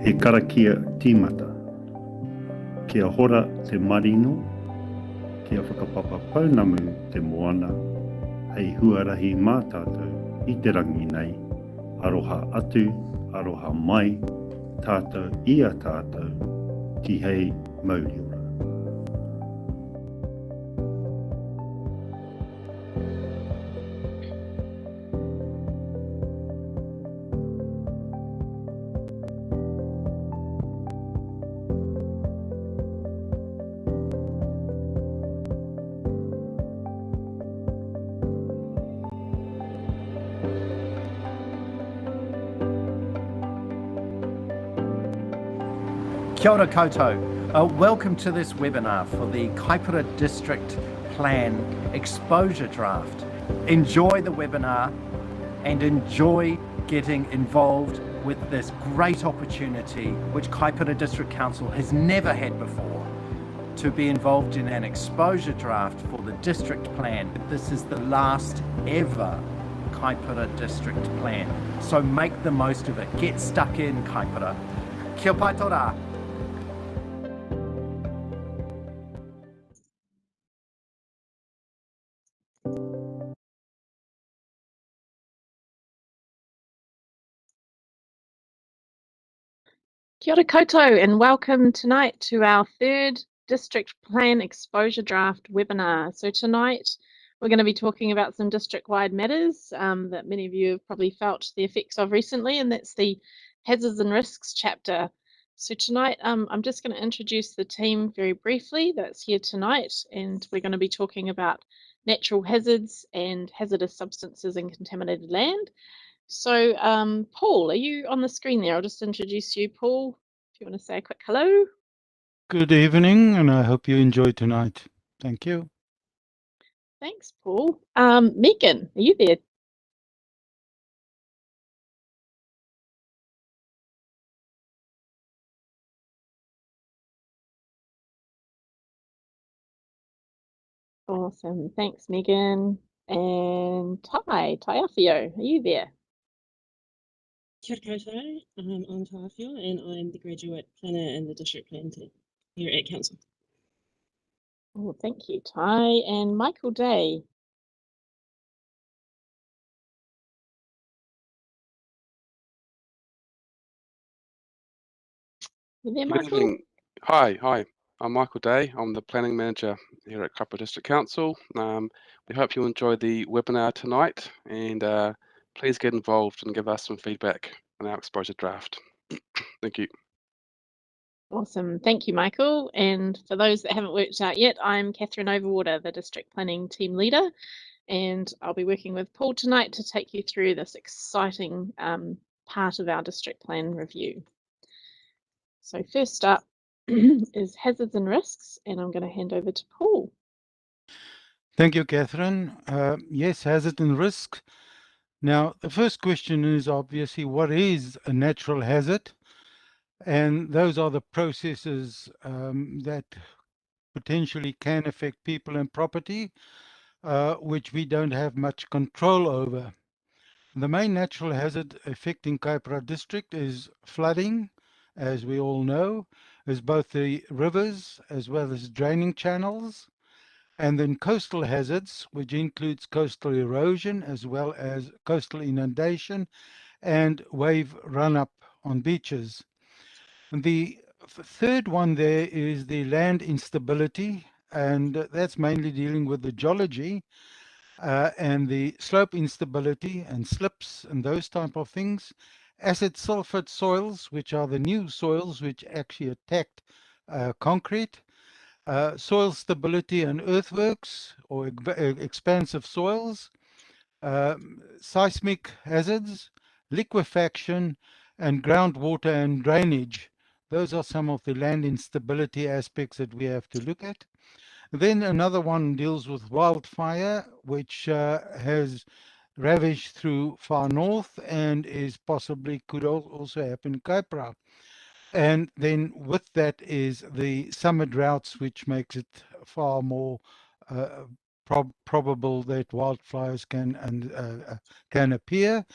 He karakia tīmata, kia hora te marino, kia whakapapa paunamu te moana, hei huarahi mā tātou i te rangi nei, aroha atu, aroha mai, tātou ia tātou, ki hei mauriora. Kia ora koutou. Welcome to this webinar for the Kaipara District Plan Exposure Draft. Enjoy the webinar and enjoy getting involved with this great opportunity which Kaipara District Council has never had before, to be involved in an exposure draft for the district plan. This is the last ever Kaipara District Plan, so make the most of it. Get stuck in, Kaipara. Kia pai tō rā. Kia ora koutou and welcome tonight to our third District Plan Exposure Draft webinar. So tonight we're going to be talking about some district-wide matters that many of you have probably felt the effects of recently, and that's the Hazards and Risks chapter. So tonight I'm just going to introduce the team very briefly that's here tonight, and we're going to be talking about natural hazards and hazardous substances and contaminated land. So, Paul, are you on the screen there? I'll just introduce you, Paul, if you want to say a quick hello. Good evening, and I hope you enjoy tonight. Thank you. Thanks, Paul. Megan, are you there? Awesome. Thanks, Megan. And Todd. Taiawhio, are you there? Kia ora koutou, I'm Tawhio and I'm the graduate planner in the district plan team here at council. Oh, thank you, Tai. And Michael Day. You there, Good Michael? evening. Hi. I'm Michael Day. I'm the planning manager here at Kaipara District Council. We hope you enjoy the webinar tonight, and please get involved and give us some feedback on our exposure draft. Thank you. Awesome. Thank you, Michael. And for those that haven't worked out yet, I'm Catherine Overwater, the district planning team leader, and I'll be working with Paul tonight to take you through this exciting part of our district plan review. So first up is hazards and risks, and I'm going to hand over to Paul. Thank you, Catherine. Yes, hazard and risk. Now, the first question is obviously, what is a natural hazard? And those are the processes that potentially can affect people and property, which we don't have much control over. The main natural hazard affecting Kaipara district is flooding, as we all know, as both the rivers as well as draining channels, and then coastal hazards, which includes coastal erosion as well as coastal inundation and wave run-up on beaches. And the third one there is the land instability, and that's mainly dealing with the geology and the slope instability and slips and those type of things. Acid sulfate soils, which are the new soils which actually attacked concrete. Soil stability and earthworks or expansive soils. Seismic hazards, liquefaction, and groundwater and drainage. Those are some of the land instability aspects that we have to look at. Then another one deals with wildfire, which has ravaged through far north and is possibly could also happen in Kaipara. And then with that is the summer droughts, which makes it far more probable that wildfires can appear.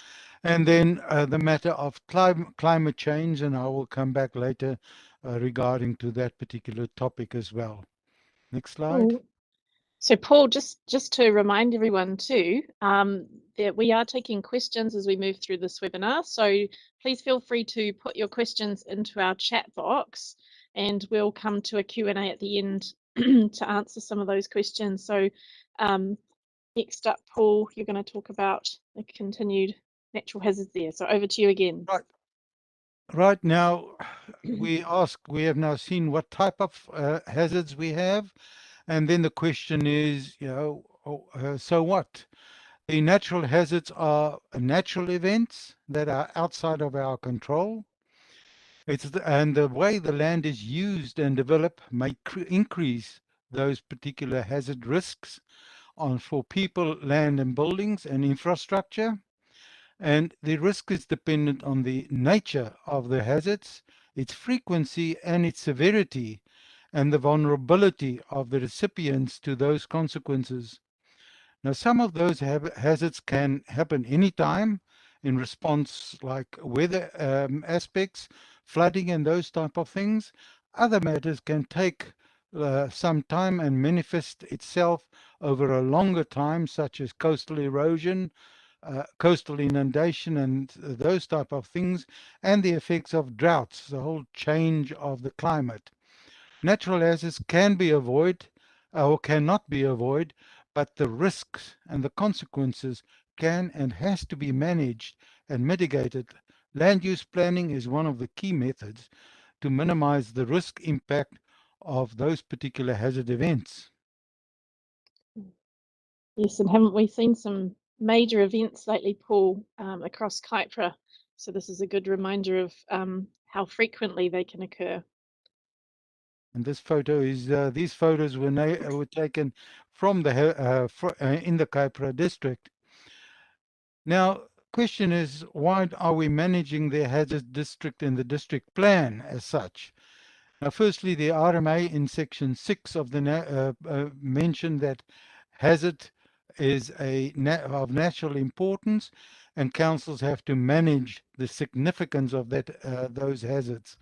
And then the matter of climate change, and I will come back later regarding to that particular topic as well. Next slide. Cool. So Paul, just to remind everyone too, that we are taking questions as we move through this webinar. So please feel free to put your questions into our chat box and we'll come to a Q&A at the end to answer some of those questions. So next up, Paul, you're going to talk about the continued natural hazards there. So over to you again. Right now, we have now seen what type of hazards we have. And then the question is, so what? The natural hazards are natural events that are outside of our control. And the way the land is used and developed may increase those particular hazard risks for people, land and buildings and infrastructure. And the risk is dependent on the nature of the hazards, its frequency and its severity, and the vulnerability of the recipients to those consequences. Now, some of those hazards can happen anytime in response, like weather aspects, flooding and those type of things. Other matters can take some time and manifest itself over a longer time, such as coastal erosion, coastal inundation and those type of things, and the effects of droughts, the whole change of the climate. Natural hazards can be avoided or cannot be avoided, but the risks and the consequences can and has to be managed and mitigated. Land use planning is one of the key methods to minimize the risk impact of those particular hazard events. Yes, and haven't we seen some major events lately, Paul, across Kaipara? So this is a good reminder of how frequently they can occur. And this photo is, these photos were taken from in the Kaipara district. Now, question is, why are we managing the hazard district in the district plan as such? Now, firstly, the RMA in section 6 of the mentioned that hazard is of national importance, and councils have to manage the significance of those hazards.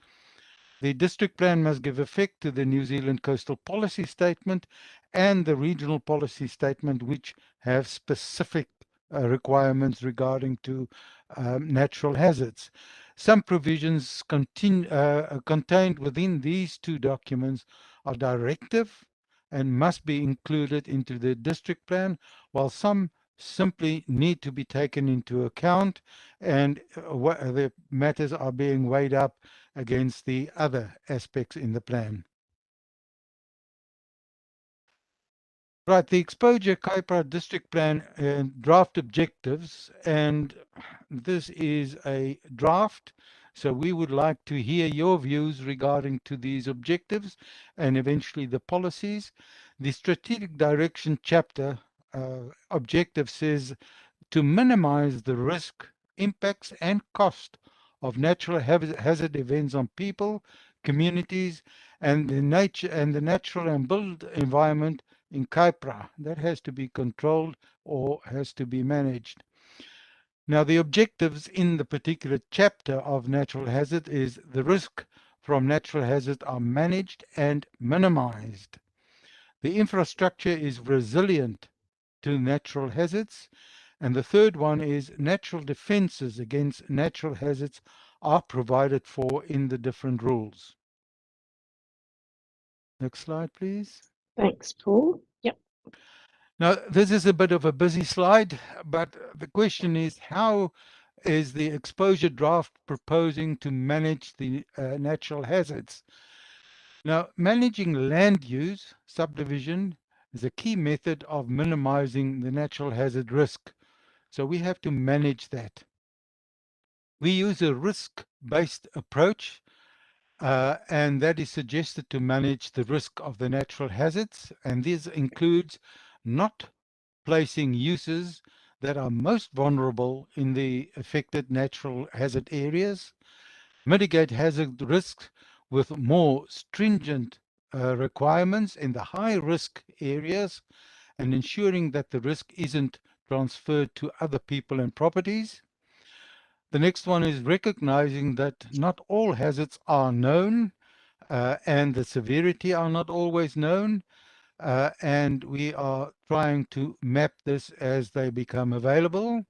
The district plan must give effect to the New Zealand Coastal Policy Statement and the Regional Policy Statement, which have specific requirements regarding to natural hazards. Some provisions contained within these two documents are directive and must be included into the district plan, while some simply need to be taken into account, and the matters are being weighed up against the other aspects in the plan. Right, the Exposure Kaipara District Plan draft objectives, and this is a draft, so we would like to hear your views regarding to these objectives and eventually the policies. The Strategic Direction Chapter objective says to minimize the risk, impacts and cost of natural hazard events on people, communities, and the natural and built environment in Kaipara. That has to be controlled or has to be managed. Now, the objectives in the particular chapter of natural hazard is the risk from natural hazard are managed and minimized. The infrastructure is resilient to natural hazards. And the third one is natural defenses against natural hazards are provided for in the different rules. Next slide, please. Thanks, Paul. Yep. Now, this is a bit of a busy slide, but the question is, how is the exposure draft proposing to manage the natural hazards? Now, managing land use subdivision is a key method of minimizing the natural hazard risk. So we have to manage that. We use a risk-based approach, and that is suggested to manage the risk of the natural hazards, and this includes not placing uses that are most vulnerable in the affected natural hazard areas, mitigate hazard risks with more stringent requirements in the high-risk areas, and ensuring that the risk isn't transferred to other people and properties. The next one is recognizing that not all hazards are known, and the severity are not always known, and we are trying to map this as they become available.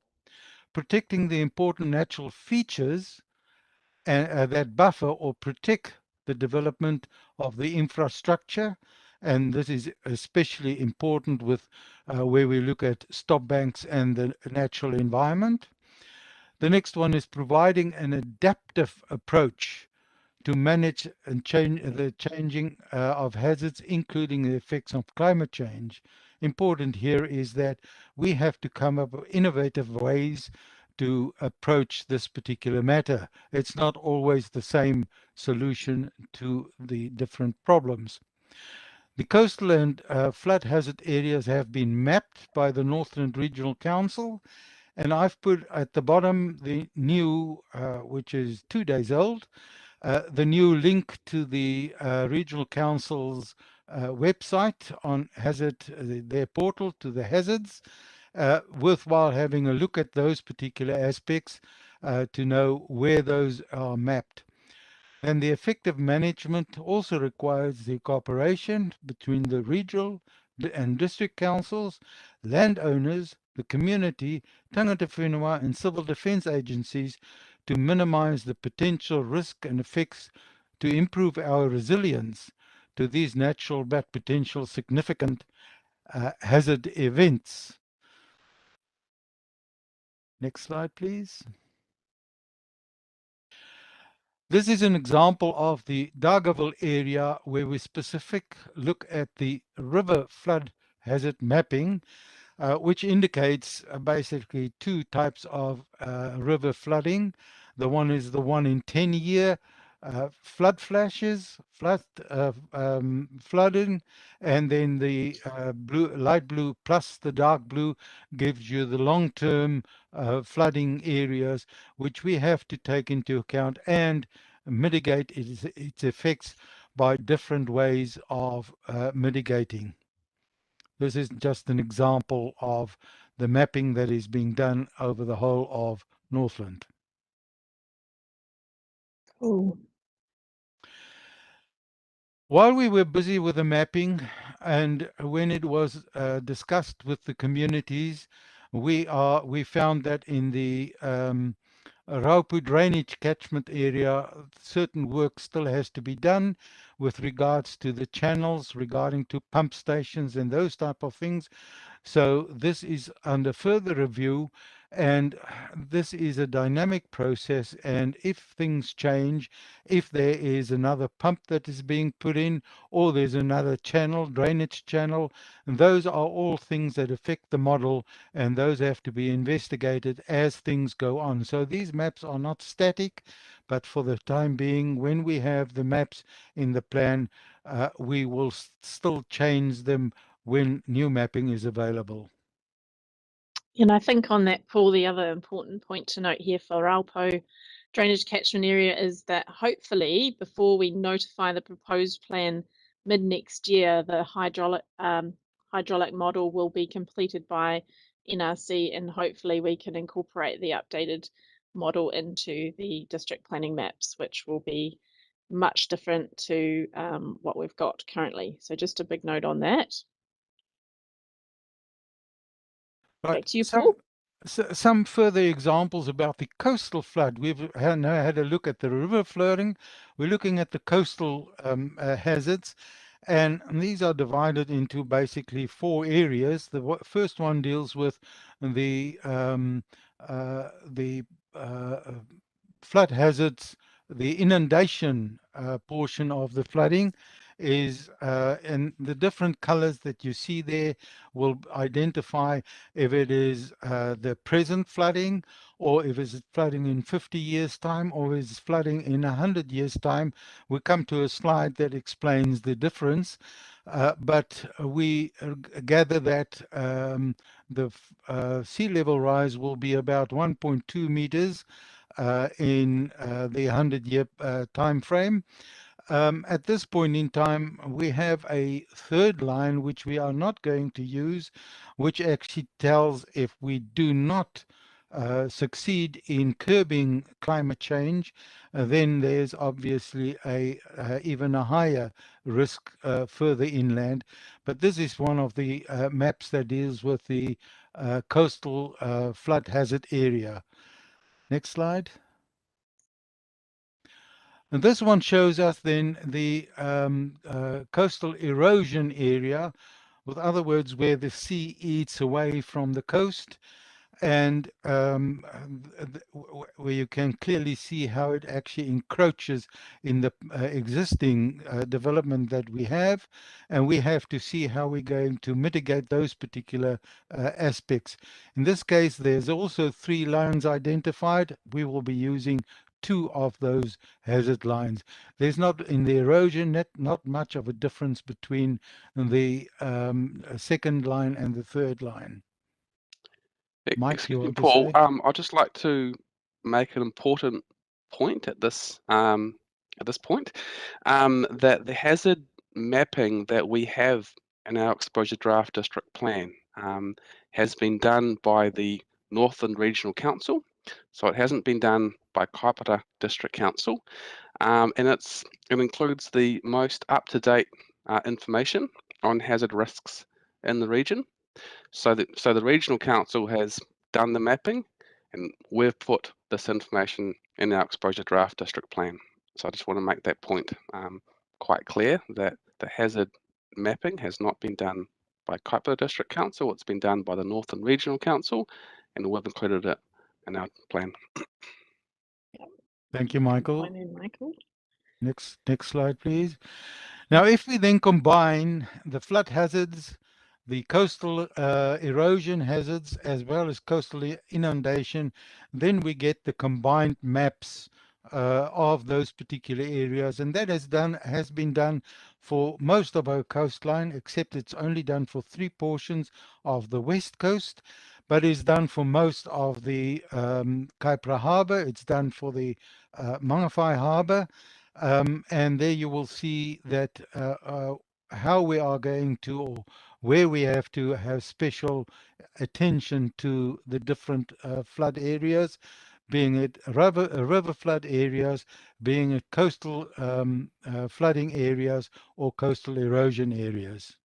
Protecting the important natural features that buffer or protect the development of the infrastructure, and this is especially important with where we look at stop banks and the natural environment. The next one is providing an adaptive approach to manage and change the changing of hazards, including the effects of climate change. Important here is that we have to come up with innovative ways to approach this particular matter. It's not always the same solution to the different problems. The coastal and flood hazard areas have been mapped by the Northland Regional Council, and I've put at the bottom the new, which is 2 days old, the new link to the Regional Council's website on hazard, their portal to the hazards. Worthwhile having a look at those particular aspects to know where those are mapped. And the effective management also requires the cooperation between the regional and district councils, landowners, the community, tangata whenua, and civil defense agencies to minimize the potential risk and effects to improve our resilience to these natural but potential significant hazard events. Next slide, please. This is an example of the Dargaville area where we specific look at the river flood hazard mapping, which indicates basically two types of river flooding. The one is the 1 in 10 year flood flashes, flooding, and then the light blue plus the dark blue gives you the long-term flooding areas, which we have to take into account and mitigate its effects by different ways of mitigating. This is just an example of the mapping that is being done over the whole of Northland. Cool. While we were busy with the mapping, and when it was discussed with the communities, we found that in the Raupu drainage catchment area, certain work still has to be done with regards to the channels, regarding to pump stations and those type of things. So this is under further review, and this is a dynamic process, and if things change, if there is another pump that is being put in, or there's another channel, drainage channel, those are all things that affect the model, and those have to be investigated as things go on. So these maps are not static, but for the time being, when we have the maps in the plan, we will still change them when new mapping is available. And I think on that, Paul, the other important point to note here for Raupo drainage catchment area is that hopefully before we notify the proposed plan mid next year, the hydraulic model will be completed by NRC, and hopefully we can incorporate the updated model into the district planning maps, which will be much different to what we've got currently. So just a big note on that. Right. Back to you, Paul. Some further examples about the coastal flood. We've now had a look at the river flooding. We're looking at the coastal hazards, and these are divided into basically 4 areas. The first one deals with the flood hazards. The inundation portion of the flooding is, and the different colors that you see there will identify if it is the present flooding, or if it's flooding in 50 years time, or is flooding in 100 years time. We come to a slide that explains the difference, but we gather that the sea level rise will be about 1.2 meters in the 100-year time frame. At this point in time, we have a third line which we are not going to use, which actually tells if we do not succeed in curbing climate change, then there's obviously even a higher risk further inland. But this is one of the maps that deals with the coastal flood hazard area. Next slide. And this one shows us then the coastal erosion area, with other words, where the sea eats away from the coast, and where you can clearly see how it actually encroaches in the existing development that we have, and we have to see how we're going to mitigate those particular aspects. In this case, there's also 3 lines identified. We will be using 2 of those hazard lines. There's not, in the erosion, not much of a difference between the second line and the third line. Mike, Excuse you me, want to Paul. say? I'd just like to make an important point at this point, that the hazard mapping that we have in our exposure draft district plan has been done by the Northland Regional Council, so it hasn't been done by Kaipara District Council, and it includes the most up-to-date information on hazard risks in the region. So the regional council has done the mapping, and we've put this information in our exposure draft district plan. So I just want to make that point quite clear, that the hazard mapping has not been done by Kaipara District Council. It's been done by the Northern Regional Council, and we've included it in our plan. Thank you, Michael. Michael. Next slide, please. Now, if we then combine the flood hazards, the coastal erosion hazards, as well as coastal inundation, then we get the combined maps of those particular areas, and that has been done for most of our coastline, except it's only done for 3 portions of the west coast, but is done for most of the Kaipara Harbour. It's done for the Mangawhai Harbour, and there you will see that how we are going to, or where we have to have special attention to the different flood areas, being it river flood areas, being it coastal flooding areas, or coastal erosion areas.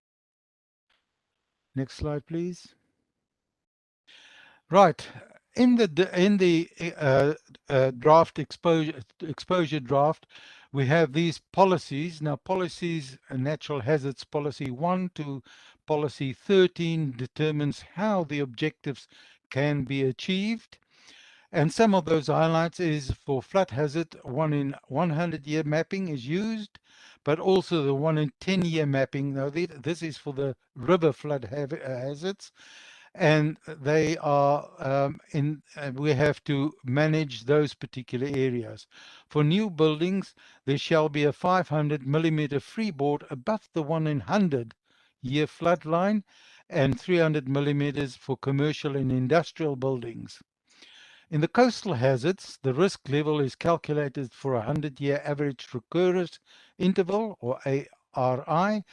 Next slide, please. Right. In the draft exposure draft, we have these policies. Now, policies, natural hazards policy 1 to policy 13 determines how the objectives can be achieved. And some of those highlights is for flood hazard, 1 in 100-year mapping is used, but also the 1 in 10-year mapping. Now, this is for the river flood hazards, and they are we have to manage those particular areas. For new buildings, there shall be a 500 millimeter freeboard above the 1 in 100-year flood line, and 300 millimeters for commercial and industrial buildings. In the coastal hazards, the risk level is calculated for a 100-year average recurrence interval, or ARI,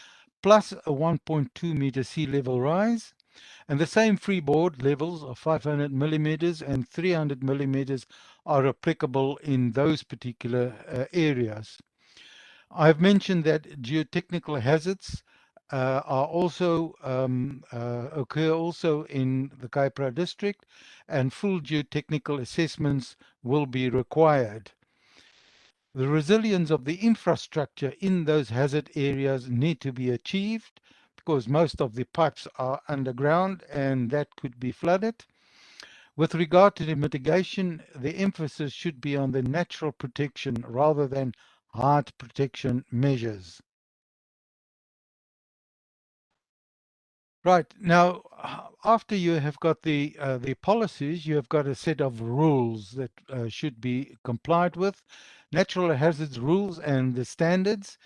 plus a 1.2 meter sea level rise. And the same freeboard levels of 500 millimeters and 300 millimeters are applicable in those particular areas. I've mentioned that geotechnical hazards are also occur also in the Kaipara district, and full geotechnical assessments will be required. The resilience of the infrastructure in those hazard areas need to be achieved, because most of the pipes are underground and that could be flooded. With regard to the mitigation, the emphasis should be on the natural protection rather than hard protection measures. Right, now after you have got the policies, you have got a set of rules that should be complied with. Natural hazards rules and the standards.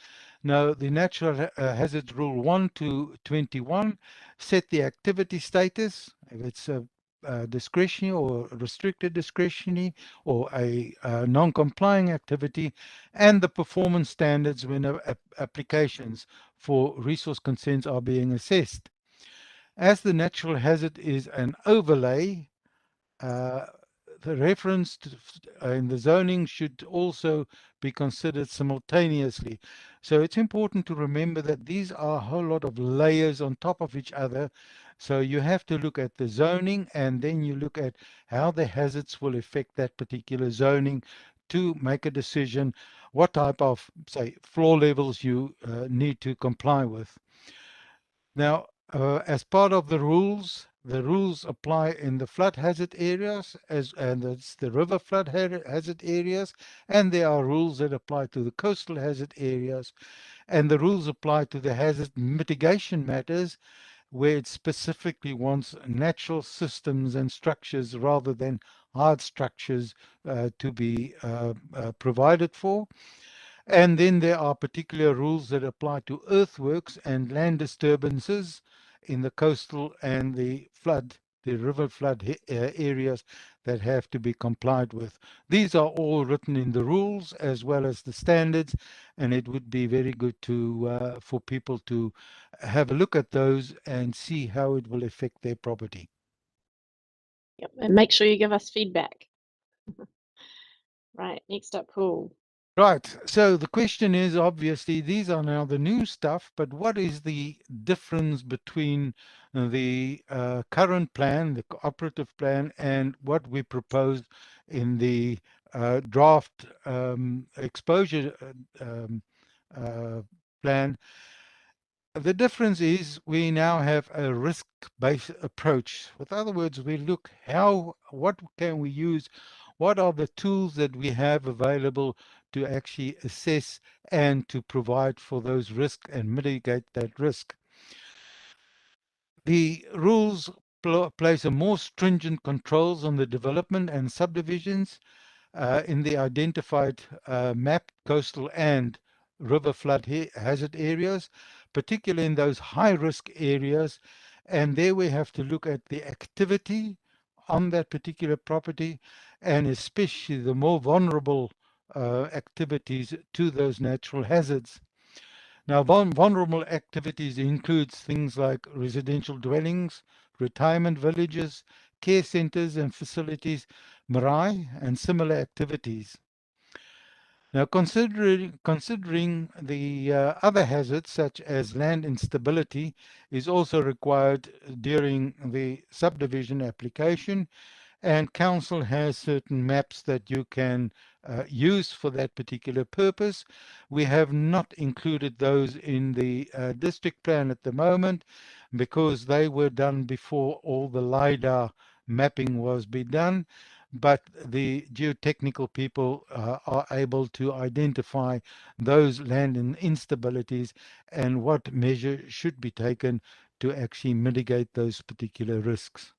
Now, the natural hazards rule 1 to 21 set the activity status, if it's a discretionary or restricted discretionary or a non-complying activity, and the performance standards when applications for resource consents are being assessed. As the natural hazard is an overlay, the reference to, in the zoning should also be considered simultaneously. So it's important to remember that these are a whole lot of layers on top of each other. So you have to look at the zoning, and then you look at how the hazards will affect that particular zoning to make a decision what type of, say, floor levels you need to comply with. Now, as part of the rules apply in the flood hazard areas, and it's the river flood hazard areas, and there are rules that apply to the coastal hazard areas, and the rules apply to the hazard mitigation matters, where it specifically wants natural systems and structures rather than hard structures to be provided for. And then there are particular rules that apply to earthworks and land disturbances in the coastal and the river flood areas that have to be complied with. These are all written in the rules as well as the standards, and it would be very good to for people to have a look at those and see how it will affect their property. Yep, and make sure you give us feedback. Right, next up, Paul. Right. So the question is, obviously, these are now the new stuff, but what is the difference between the current plan, the cooperative plan, and what we proposed in the draft exposure plan? The difference is we now have a risk-based approach. With other words, we look what can we use, what are the tools that we have available to actually assess and to provide for those risks and mitigate that risk. The rules place a more stringent controls on the development and subdivisions in the identified mapped coastal and river flood hazard areas, particularly in those high-risk areas. And there we have to look at the activity on that particular property, and especially the more vulnerable activities to those natural hazards. Now, vulnerable activities includes things like residential dwellings, retirement villages, care centers and facilities, marae, and similar activities. Now, considering the other hazards, such as land instability, is also required during the subdivision application, and council has certain maps that you can use for that particular purpose. We have not included those in the district plan at the moment because they were done before all the LiDAR mapping was done, but the geotechnical people are able to identify those land instabilities and what measure should be taken to actually mitigate those particular risks.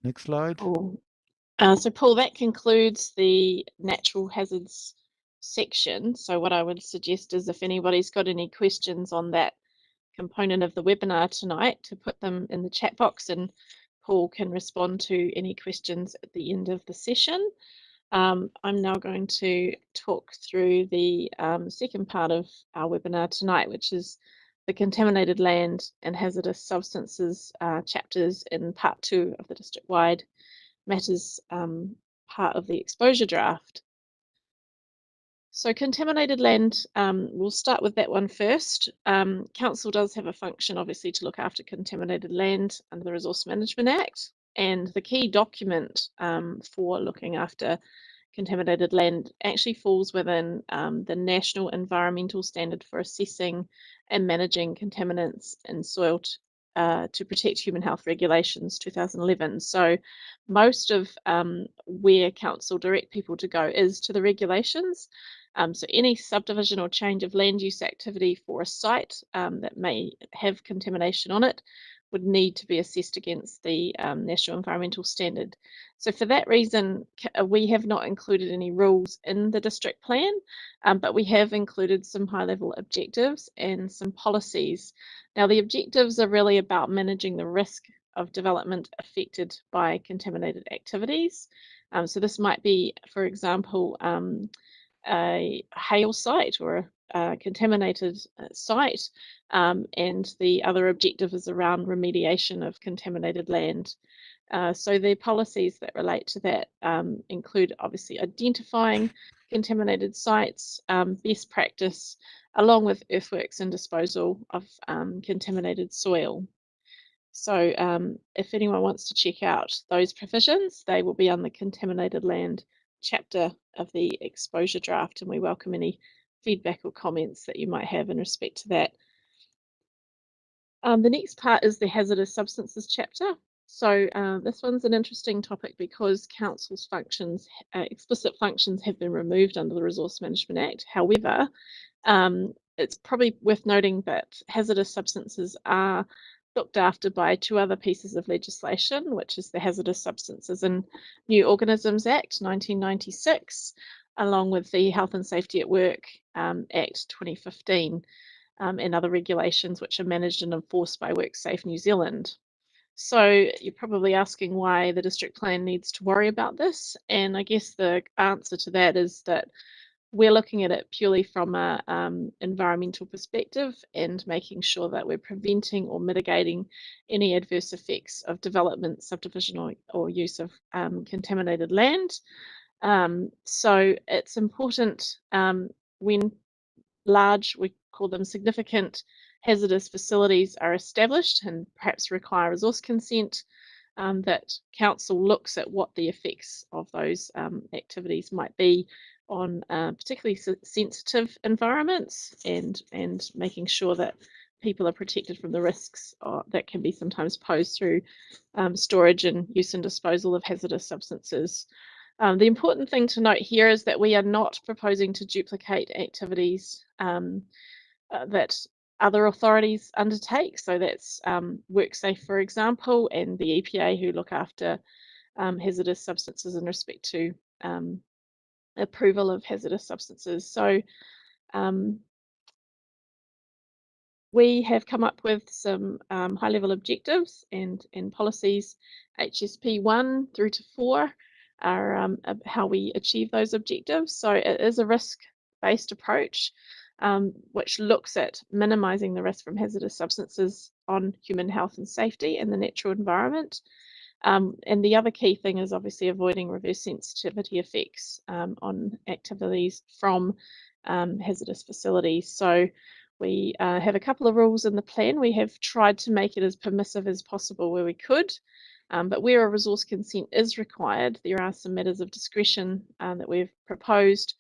Next slide. Cool. So Paul, that concludes the natural hazards section. So what I would suggest is if anybody's got any questions on that component of the webinar tonight, to put them in the chat box and Paul can respond to any questions at the end of the session. I'm now going to talk through the second part of our webinar tonight, which is the Contaminated Land and Hazardous Substances chapters in part 2 of the district-wide matters part of the exposure draft. So contaminated land, we'll start with that one first. Council does have a function, obviously, to look after contaminated land under the Resource Management Act, and the key document for looking after contaminated land actually falls within the National Environmental Standard for Assessing and Managing Contaminants in Soil to Protect Human Health Regulations 2011. So most of where council direct people to go is to the regulations. So any subdivision or change of land use activity for a site that may have contamination on it would need to be assessed against the National Environmental Standard. So for that reason, we have not included any rules in the district plan, but we have included some high-level objectives and some policies. Now, the objectives are really about managing the risk of development affected by contaminated activities. So this might be, for example, a hail site or a contaminated site, and the other objective is around remediation of contaminated land. So the policies that relate to that include obviously identifying contaminated sites, best practice, along with earthworks and disposal of contaminated soil. So if anyone wants to check out those provisions, they will be on the Contaminated Land chapter of the exposure draft, and we welcome any feedback or comments that you might have in respect to that. The next part is the Hazardous Substances chapter. So this one's an interesting topic because council's functions, explicit functions, have been removed under the Resource Management Act. However, it's probably worth noting that hazardous substances are looked after by two other pieces of legislation, which is the Hazardous Substances and New Organisms Act 1996, along with the Health and Safety at Work Act 2015, and other regulations which are managed and enforced by WorkSafe New Zealand. So you're probably asking why the district plan needs to worry about this, and I guess the answer to that is that we're looking at it purely from a environmental perspective and making sure that we're preventing or mitigating any adverse effects of development, subdivision, or use of contaminated land. So it's important when large, we call them significant hazardous facilities, are established and perhaps require resource consent, that council looks at what the effects of those activities might be on particularly sensitive environments, and making sure that people are protected from the risks that can be sometimes posed through storage and use and disposal of hazardous substances. The important thing to note here is that we are not proposing to duplicate activities that other authorities undertake. So that's WorkSafe, for example, and the EPA, who look after hazardous substances in respect to approval of hazardous substances. So we have come up with some high-level objectives and policies. HSP 1 through to 4 are how we achieve those objectives. So it is a risk-based approach. which looks at minimising the risk from hazardous substances on human health and safety and the natural environment. And the other key thing is obviously avoiding reverse sensitivity effects on activities from hazardous facilities. So we have a couple of rules in the plan. We have tried to make it as permissive as possible where we could, but where a resource consent is required, there are some matters of discretion that we've proposed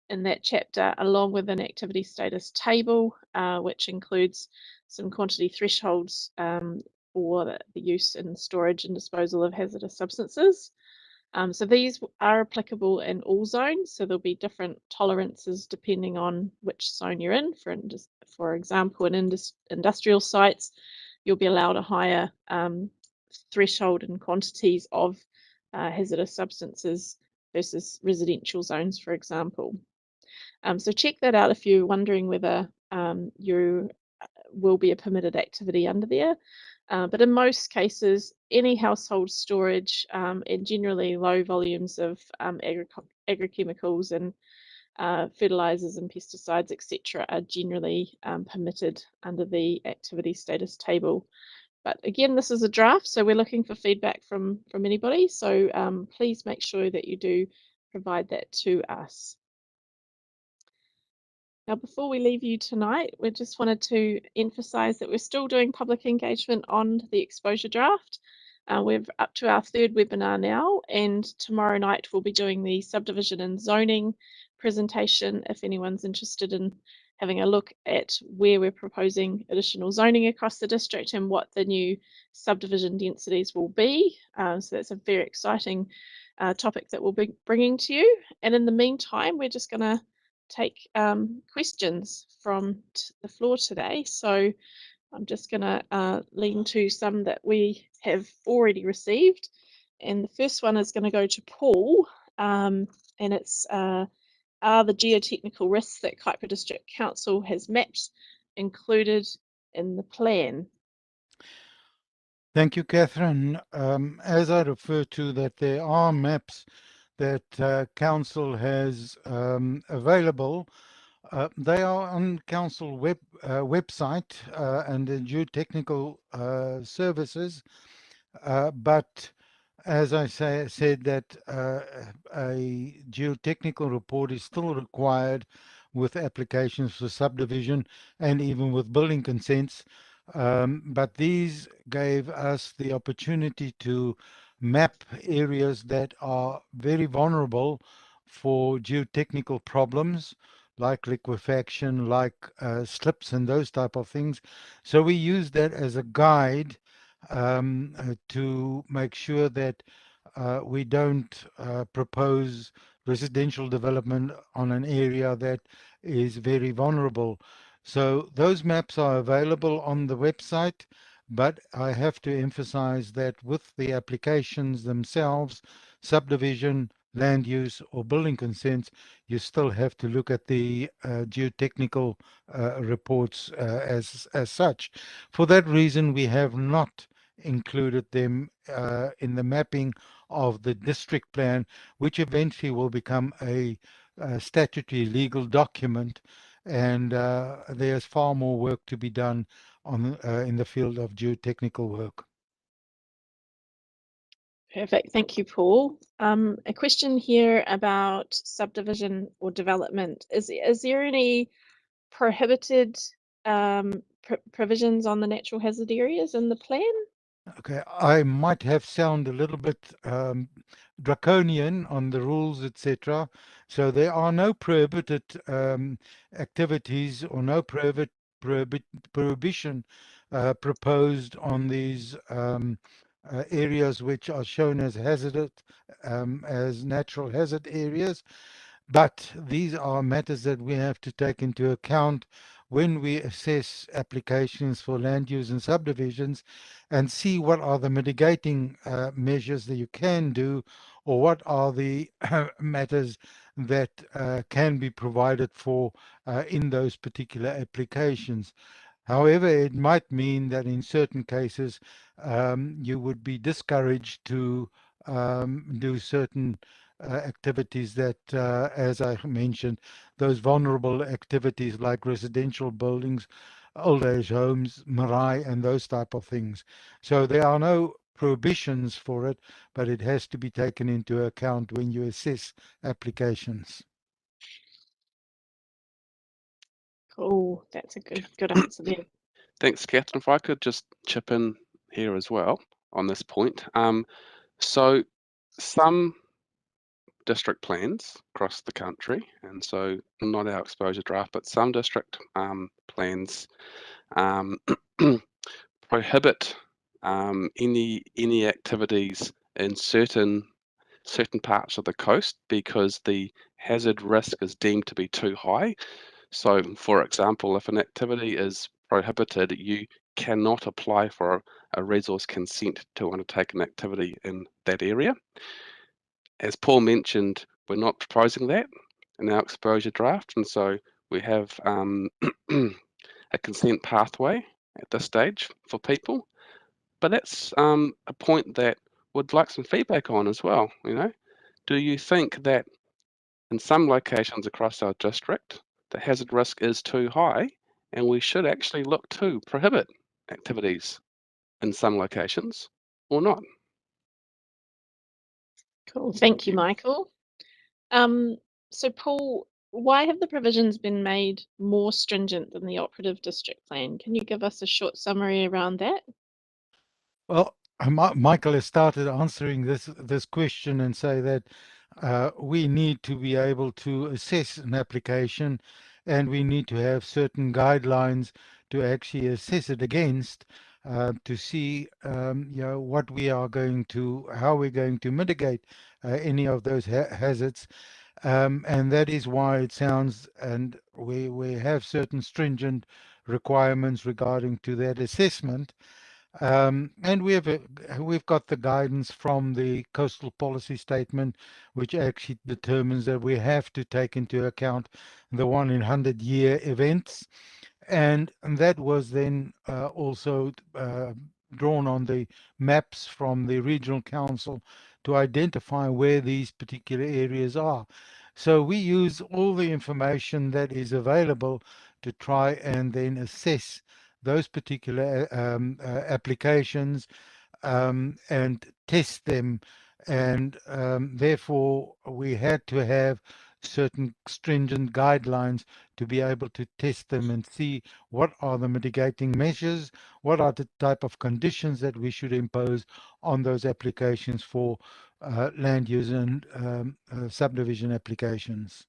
in that chapter, along with an activity status table, which includes some quantity thresholds for the use and storage and disposal of hazardous substances. So these are applicable in all zones. So there'll be different tolerances depending on which zone you're in. For example, in industrial sites, you'll be allowed a higher threshold and quantities of hazardous substances versus residential zones, for example. So check that out if you're wondering whether you will be a permitted activity under there. But in most cases, any household storage and generally low volumes of agrochemicals and fertilizers and pesticides, etc., are generally permitted under the activity status table. But again, this is a draft, so we're looking for feedback from anybody. So please make sure that you do provide that to us. Now, before we leave you tonight, we just wanted to emphasise that we're still doing public engagement on the exposure draft. We're up to our third webinar now, and tomorrow night we'll be doing the subdivision and zoning presentation if anyone's interested in having a look at where we're proposing additional zoning across the district and what the new subdivision densities will be. So that's a very exciting topic that we'll be bringing to you. And in the meantime, we're just going to take questions from the floor today. So I'm just going to lean to some that we have already received. And the first one is going to go to Paul, and it's are the geotechnical risks that Kaipara District Council has mapped included in the plan? Thank you, Catherine. As I refer to that, there are maps that Council has available. They are on Council website and the geotechnical services, but as I said that a geotechnical report is still required with applications for subdivision and even with building consents. But these gave us the opportunity to map areas that are very vulnerable for geotechnical problems like liquefaction, like slips and those type of things. So we use that as a guide to make sure that we don't propose residential development on an area that is very vulnerable. So those maps are available on the website, but I have to emphasize that with the applications themselves, subdivision, land use or building consents, you still have to look at the geotechnical reports as such. For that reason, we have not included them in the mapping of the district plan, which eventually will become a statutory legal document, and there's far more work to be done on in the field of geotechnical work. Perfect, thank you, Paul. A question here about subdivision or development. Is there any prohibited provisions on the natural hazard areas in the plan? Okay, I might have sound a little bit draconian on the rules, etc. So there are no prohibited activities or no prohibition proposed on these areas which are shown as hazardous, as natural hazard areas. But these are matters that we have to take into account when we assess applications for land use and subdivisions and see what are the mitigating measures that you can do, or what are the matters that can be provided for in those particular applications. However, it might mean that in certain cases you would be discouraged to do certain activities that, as I mentioned, those vulnerable activities like residential buildings, old age homes, marae, and those type of things. So there are no prohibitions for it, but it has to be taken into account when you assess applications. Cool. That's a good answer there. Thanks, Catherine. If I could just chip in here as well on this point. So some district plans across the country, and so not our exposure draft, but some district plans prohibit any activities in certain parts of the coast because the hazard risk is deemed to be too high. So, for example, if an activity is prohibited, you cannot apply for a resource consent to undertake an activity in that area. As Paul mentioned, we're not proposing that in our exposure draft, and so we have a consent pathway at this stage for people. But that's a point that would like some feedback on as well. Do you think that in some locations across our district, the hazard risk is too high, and we should actually look to prohibit activities in some locations, or not? Cool. Thank you, Michael. So Paul, why have the provisions been made more stringent than the operative district plan? Can you give us a short summary around that? Well, Michael has started answering this question and say that we need to be able to assess an application, and we need to have certain guidelines to actually assess it against, to see what we are going to, how we're going to mitigate any of those hazards. And that is why it sounds, and we have certain stringent requirements regarding to that assessment. And we've got the guidance from the coastal policy statement, which actually determines that we have to take into account the 1 in 100-year events, and that was then also drawn on the maps from the regional council to identify where these particular areas are. So we use all the information that is available to try and then assess those particular applications and test them. And therefore, we had to have certain stringent guidelines to be able to test them and see what are the mitigating measures, what are the type of conditions that we should impose on those applications for land use and subdivision applications.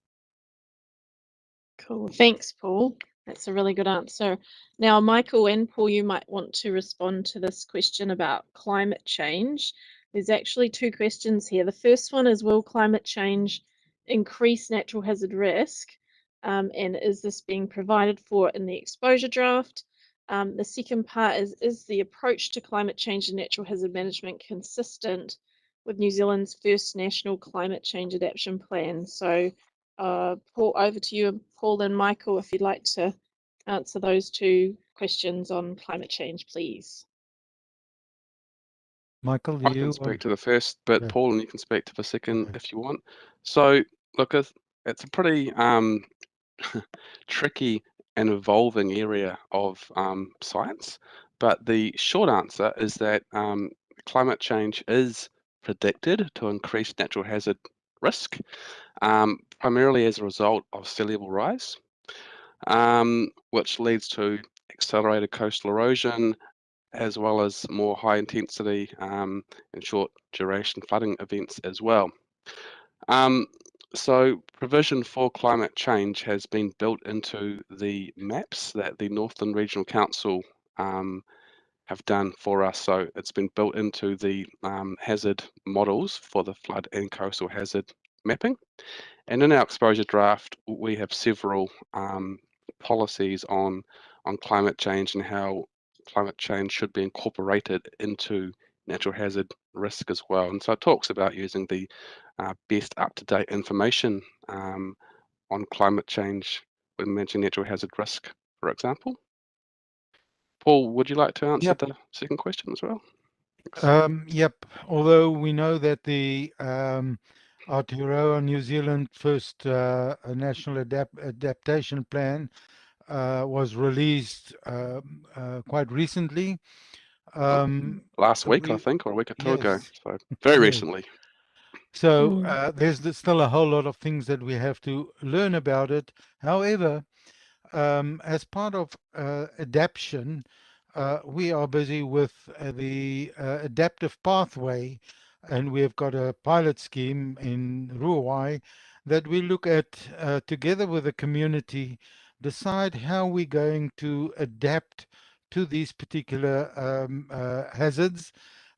Cool. Thanks, Paul. That's a really good answer. Now, Michael and Paul, you might want to respond to this question about climate change. There's actually two questions here. The first one is, will climate change increase natural hazard risk? And is this being provided for in the exposure draft? The second part is the approach to climate change and natural hazard management consistent with New Zealand's first national climate change adaptation plan? So Paul, over to you, Paul and Michael, if you'd like to answer those two questions on climate change, please. Michael, do I can speak to the first bit, Paul, and you can speak to the second if you want. So, look, it's a pretty tricky and evolving area of science, but the short answer is that climate change is predicted to increase natural hazard risk, primarily as a result of sea level rise, which leads to accelerated coastal erosion, as well as more high intensity and short duration flooding events as well. So provision for climate change has been built into the maps that the Northland Regional Council have done for us. So it's been built into the hazard models for the flood and coastal hazard mapping. And in our exposure draft, we have several policies on climate change and how climate change should be incorporated into natural hazard risk as well. And so it talks about using the best up-to-date information on climate change when managing natural hazard risk, for example. Paul, would you like to answer the second question as well? Yep. Although we know that the Aotearoa New Zealand first national adaptation plan was released quite recently. Last week, I we think, or a week or two ago. Yes, So very yes. recently. So there's still a whole lot of things that we have to learn about it. However, as part of adaptation, we are busy with the adaptive pathway, and we have got a pilot scheme in Ruawai that we look at together with the community, decide how we're going to adapt to these particular hazards.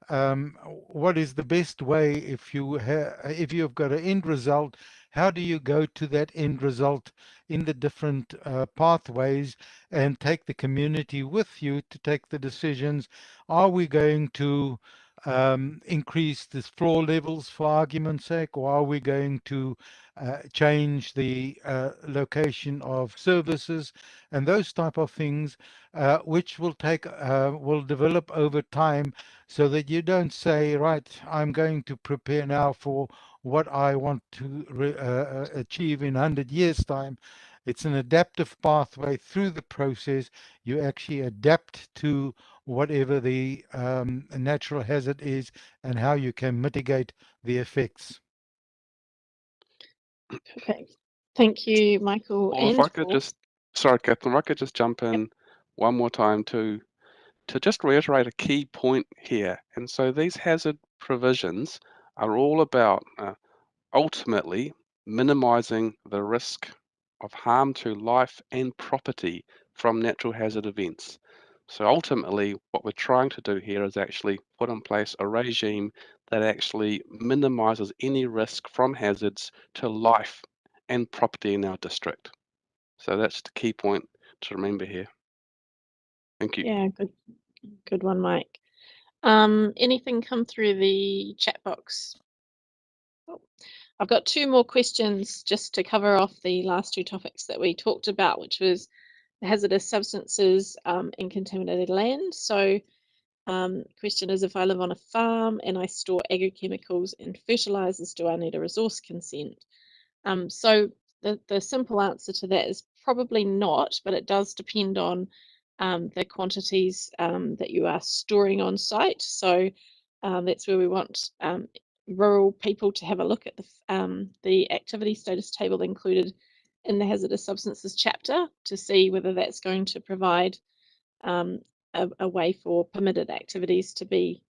What is the best way if you've got an end result? How do you go to that end result in the different pathways and take the community with you to take the decisions? Are we going to increase the floor levels for argument's sake, or are we going to change the location of services and those type of things, which will develop over time, so that you don't say, right, I'm going to prepare now for what I want to achieve in 100 years' time. It's an adaptive pathway through the process. You actually adapt to whatever the natural hazard is and how you can mitigate the effects. Perfect. Thank you, Michael. Or if And I could just, sorry, Catherine, if I could just jump in one more time to just reiterate a key point here. And so these hazard provisions are all about ultimately minimizing the risk of harm to life and property from natural hazard events. So ultimately, what we're trying to do here is actually put in place a regime that actually minimizes any risk from hazards to life and property in our district. So that's the key point to remember here. Thank you. yeah, good one, Mike. Anything come through the chat box? Oh, I've got two more questions just to cover off the last two topics that we talked about, which was hazardous substances and contaminated land. So question is, if I live on a farm and I store agrochemicals and fertilizers, do I need a resource consent? So the simple answer to that is probably not, but it does depend on the quantities that you are storing on site. So that's where we want rural people to have a look at the activity status table included in the hazardous substances chapter to see whether that's going to provide a way for permitted activities to be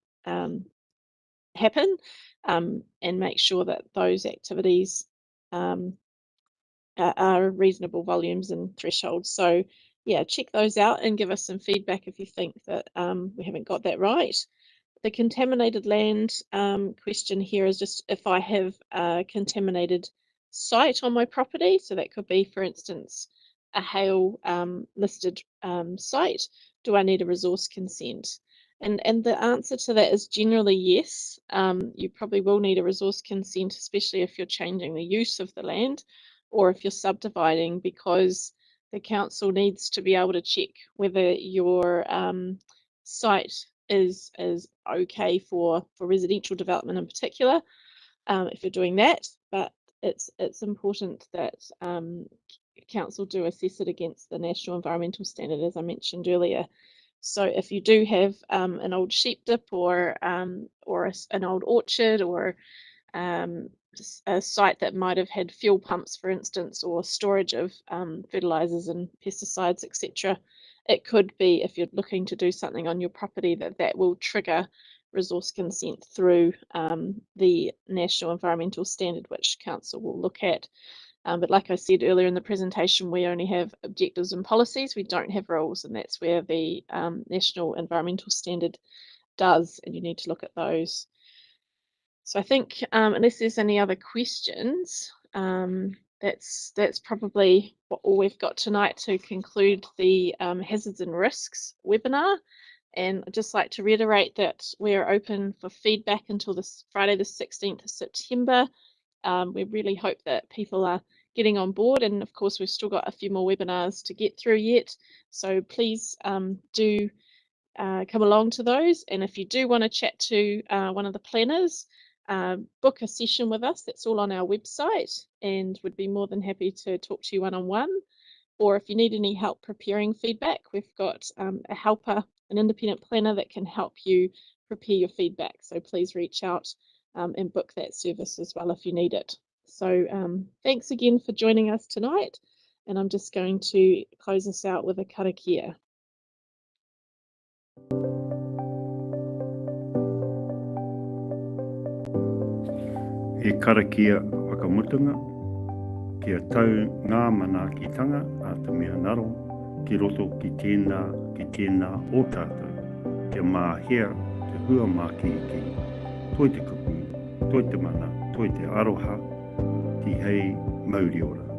happen, and make sure that those activities are reasonable volumes and thresholds. So yeah, check those out and give us some feedback if you think that we haven't got that right. The contaminated land question here is just if I have a contaminated site on my property. So that could be, for instance, a hail listed site. Do I need a resource consent? And the answer to that is generally yes. You probably will need a resource consent, especially if you're changing the use of the land or if you're subdividing, because the council needs to be able to check whether your site is okay for residential development in particular, if you're doing that. But it's important that council do assess it against the National Environmental Standard, as I mentioned earlier. So if you do have an old sheep dip or an old orchard or a site that might have had fuel pumps, for instance, or storage of fertilizers and pesticides, etc., it could be, if you're looking to do something on your property, that will trigger resource consent through the National Environmental Standard, which council will look at. But like I said earlier in the presentation, we only have objectives and policies. We don't have rules, and that's where the National Environmental Standard does, and you need to look at those. So I think, unless there's any other questions, that's probably all we've got tonight to conclude the hazards and risks webinar. And I'd just like to reiterate that we're open for feedback until this Friday, the 16th of September. We really hope that people are getting on board, and of course we've still got a few more webinars to get through yet. So please do come along to those. And if you do want to chat to one of the planners, book a session with us. That's all on our website, and would be more than happy to talk to you one-on-one. Or if you need any help preparing feedback, we've got a helper, an independent planner that can help you prepare your feedback. So please reach out and book that service as well if you need it. So thanks again for joining us tonight. And I'm just going to close us out with a karakia. E karakia whakamutunga, kia tau ngā manaakitanga a te mea naro, ki roto ki tēnā o tātou, kia māhea te hua māki ki, toi te kupu, toi te mana, toi te aroha, ki hei mauri ora.